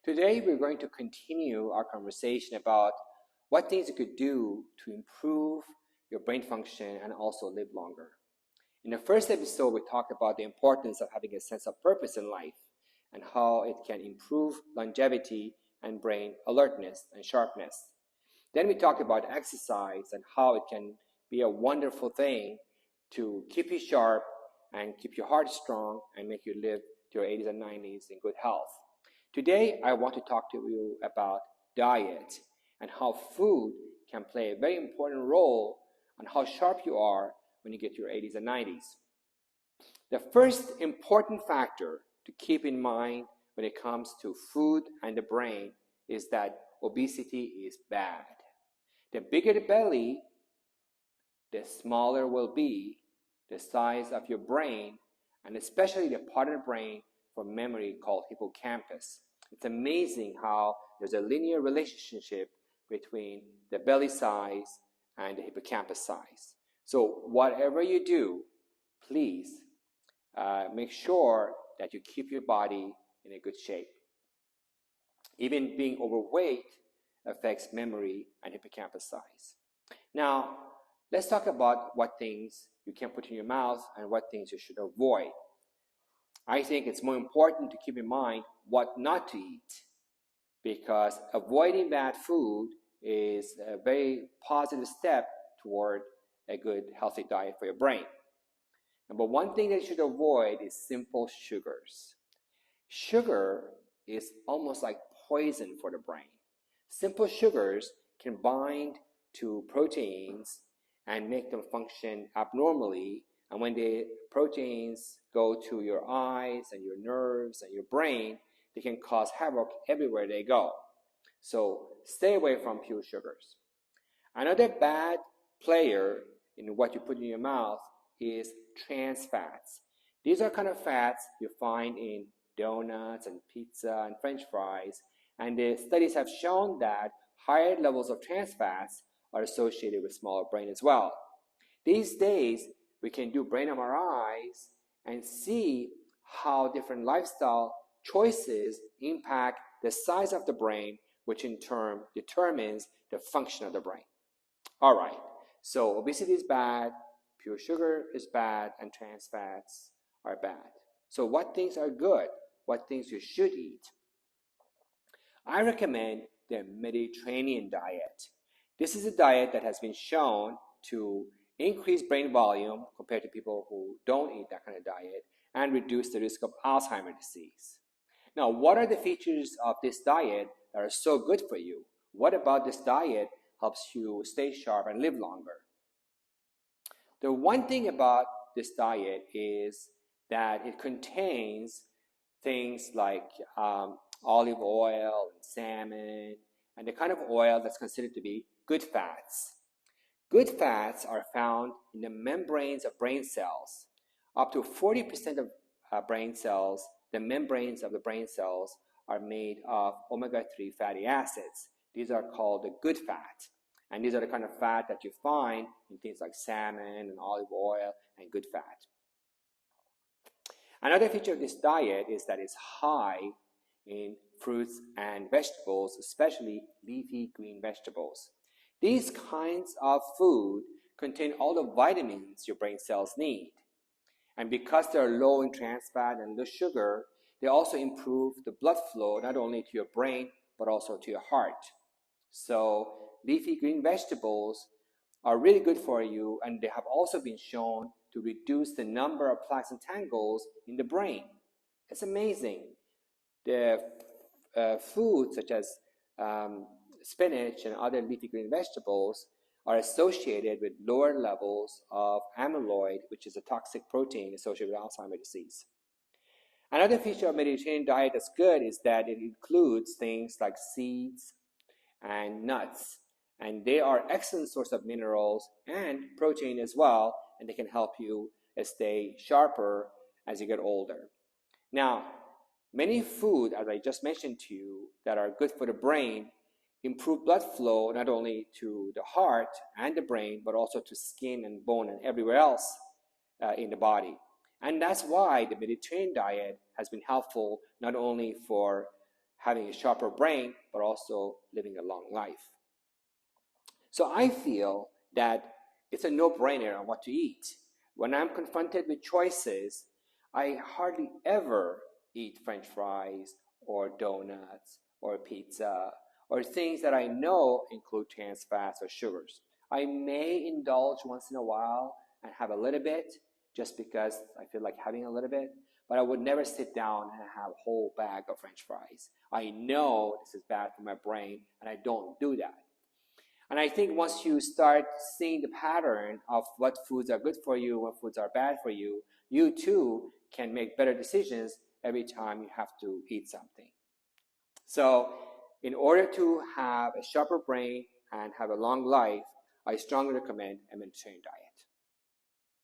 Today, we're going to continue our conversation about what things you could do to improve your brain function and also live longer. In the first episode, we talked about the importance of having a sense of purpose in life and how it can improve longevity and brain alertness and sharpness. Then we talked about exercise and how it can be a wonderful thing to keep you sharp and keep your heart strong and make you live to your 80s and 90s in good health. Today, I want to talk to you about diet and how food can play a very important role on how sharp you are when you get to your 80s and 90s. The first important factor to keep in mind when it comes to food and the brain is that obesity is bad. The bigger the belly, the smaller will be the size of your brain, and especially the part of the brain for memory called hippocampus. It's amazing how there's a linear relationship between the belly size and the hippocampus size. So whatever you do, please make sure that you keep your body in a good shape. Even being overweight affects memory and hippocampus size. Now, let's talk about what things you can put in your mouth and what things you should avoid. I think it's more important to keep in mind what not to eat, because avoiding bad food is a very positive step toward a good, healthy diet for your brain. Number one thing that you should avoid is simple sugars. Sugar is almost like poison for the brain. Simple sugars can bind to proteins and make them function abnormally. And when the proteins go to your eyes and your nerves and your brain, they can cause havoc everywhere they go. So stay away from pure sugars. Another bad player in what you put in your mouth is trans fats. These are kind of fats you find in donuts and pizza and French fries. And the studies have shown that higher levels of trans fats are associated with smaller brain as well. These days, we can do brain MRIs and see how different lifestyle choices impact the size of the brain, which in turn determines the function of the brain. All right, so obesity is bad, pure sugar is bad, and trans fats are bad. So what things are good? What things you should eat? I recommend the Mediterranean diet. This is a diet that has been shown to increase brain volume compared to people who don't eat that kind of diet and reduce the risk of Alzheimer's disease. Now, what are the features of this diet that are so good for you? What about this diet helps you stay sharp and live longer? The one thing about this diet is that it contains things like olive oil and salmon and the kind of oil that's considered to be good fats. Good fats are found in the membranes of brain cells. Up to 40% of brain cells, the membranes of the brain cells, are made of omega-3 fatty acids. These are called the good fat. And these are the kind of fat that you find in things like salmon and olive oil and good fat. Another feature of this diet is that it's high in fruits and vegetables, especially leafy green vegetables. These kinds of food contain all the vitamins your brain cells need. And because they're low in trans fat and low sugar, they also improve the blood flow not only to your brain, but also to your heart. So leafy green vegetables are really good for you, and they have also been shown to reduce the number of plaques and tangles in the brain. It's amazing. The foods such as spinach and other leafy green vegetables are associated with lower levels of amyloid, which is a toxic protein associated with Alzheimer's disease. Another feature of Mediterranean diet that's good is that it includes things like seeds and nuts, and they are excellent source of minerals and protein as well, and they can help you stay sharper as you get older. Now, many food, as I just mentioned to you, that are good for the brain improve blood flow not only to the heart and the brain, but also to skin and bone and everywhere else in the body. And that's why the Mediterranean diet has been helpful not only for having a sharper brain, but also living a long life. So I feel that it's a no-brainer on what to eat. When I'm confronted with choices, I hardly ever eat French fries or donuts or pizza or things that I know include trans fats or sugars. I may indulge once in a while and have a little bit just because I feel like having a little bit, but I would never sit down and have a whole bag of French fries. I know this is bad for my brain, and I don't do that. And I think once you start seeing the pattern of what foods are good for you, what foods are bad for you, you too can make better decisions every time you have to eat something. So in order to have a sharper brain and have a long life, I strongly recommend a Mediterranean diet.